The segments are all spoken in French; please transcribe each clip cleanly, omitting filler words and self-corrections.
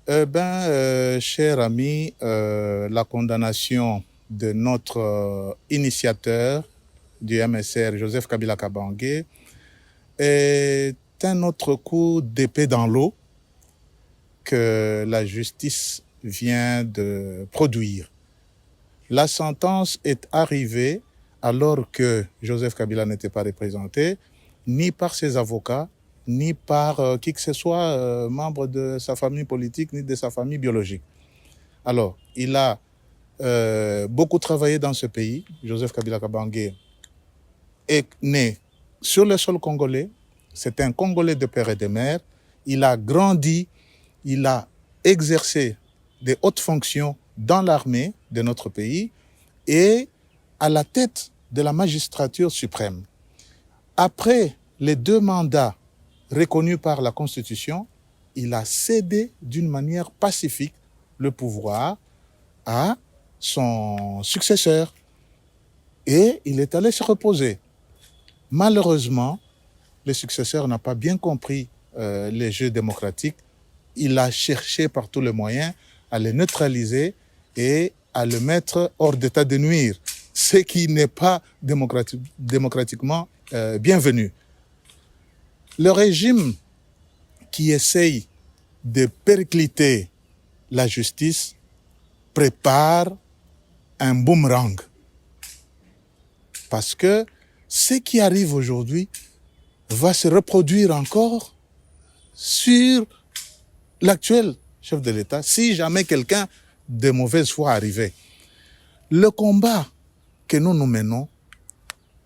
Cher ami, la condamnation de notre initiateur du MSR, Joseph Kabila Kabange, est un autre coup d'épée dans l'eau que la justice vient de produire. La sentence est arrivée alors que Joseph Kabila n'était pas représenté, ni par ses avocats, ni par qui que ce soit, membre de sa famille politique, ni de sa famille biologique. Alors, il a beaucoup travaillé dans ce pays. Joseph Kabila Kabange est né sur le sol congolais. C'est un Congolais de père et de mère. Il a grandi, il a exercé des hautes fonctions dans l'armée de notre pays et à la tête de la magistrature suprême. Après les 2 mandats reconnus par la Constitution, il a cédé d'une manière pacifique le pouvoir à son successeur et il est allé se reposer. Malheureusement, le successeur n'a pas bien compris les jeux démocratiques. Il a cherché par tous les moyens à le neutraliser et à le mettre hors d'état de nuire, ce qui n'est pas démocratiquement bienvenu. Le régime qui essaye de péricliter la justice prépare un boomerang. Parce que ce qui arrive aujourd'hui va se reproduire encore sur l'actuel chef de l'État, si jamais quelqu'un de mauvaise foi arrivait. Le combat que nous menons,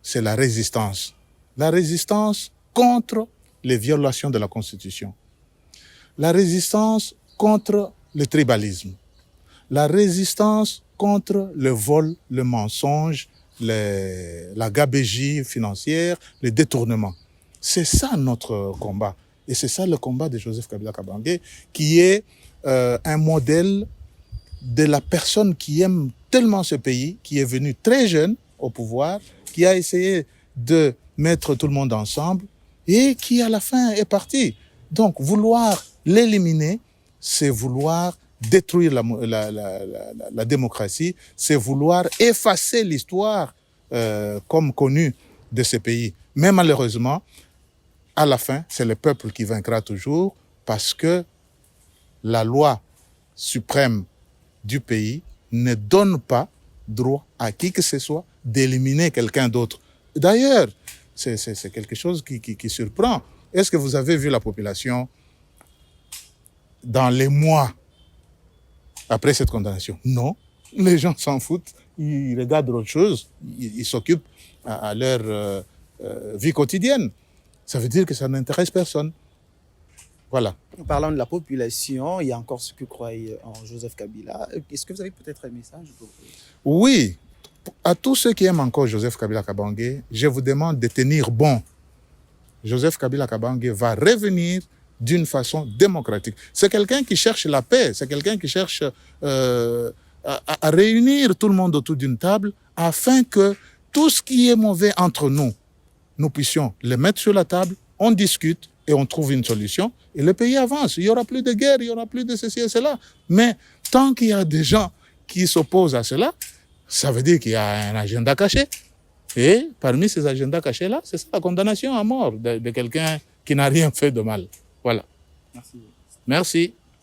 c'est la résistance. La résistance contre les violations de la Constitution. La résistance contre le tribalisme. La résistance contre le vol, le mensonge, la gabegie financière, le détournement. C'est ça notre combat. Et c'est ça le combat de Joseph Kabila Kabange, qui est un modèle de la personne qui aime tellement ce pays, qui est venu très jeune au pouvoir, qui a essayé de mettre tout le monde ensemble et qui à la fin est parti. Donc vouloir l'éliminer, c'est vouloir détruire la démocratie, c'est vouloir effacer l'histoire comme connue de ce pays. Mais malheureusement, à la fin, c'est le peuple qui vaincra toujours parce que la loi suprême du pays ne donne pas droit à qui que ce soit d'éliminer quelqu'un d'autre. D'ailleurs, c'est quelque chose qui surprend. Est-ce que vous avez vu la population dans les mois après cette condamnation? Non, les gens s'en foutent, ils regardent autre chose, ils s'occupent à leur vie quotidienne. Ça veut dire que ça n'intéresse personne. Voilà. En parlant de la population, il y a encore ceux qui croient en Joseph Kabila. Est-ce que vous avez peut-être un message pour eux? Oui, à tous ceux qui aiment encore Joseph Kabila Kabange, je vous demande de tenir bon. Joseph Kabila Kabange va revenir d'une façon démocratique. C'est quelqu'un qui cherche la paix, c'est quelqu'un qui cherche à réunir tout le monde autour d'une table afin que tout ce qui est mauvais entre nous, nous puissions le mettre sur la table, on discute et on trouve une solution et le pays avance. Il n'y aura plus de guerre, il n'y aura plus de ceci et cela. Mais tant qu'il y a des gens qui s'opposent à cela, ça veut dire qu'il y a un agenda caché. Et parmi ces agendas cachés-là, c'est ça, la condamnation à mort de quelqu'un qui n'a rien fait de mal. Voilà. Merci. Merci.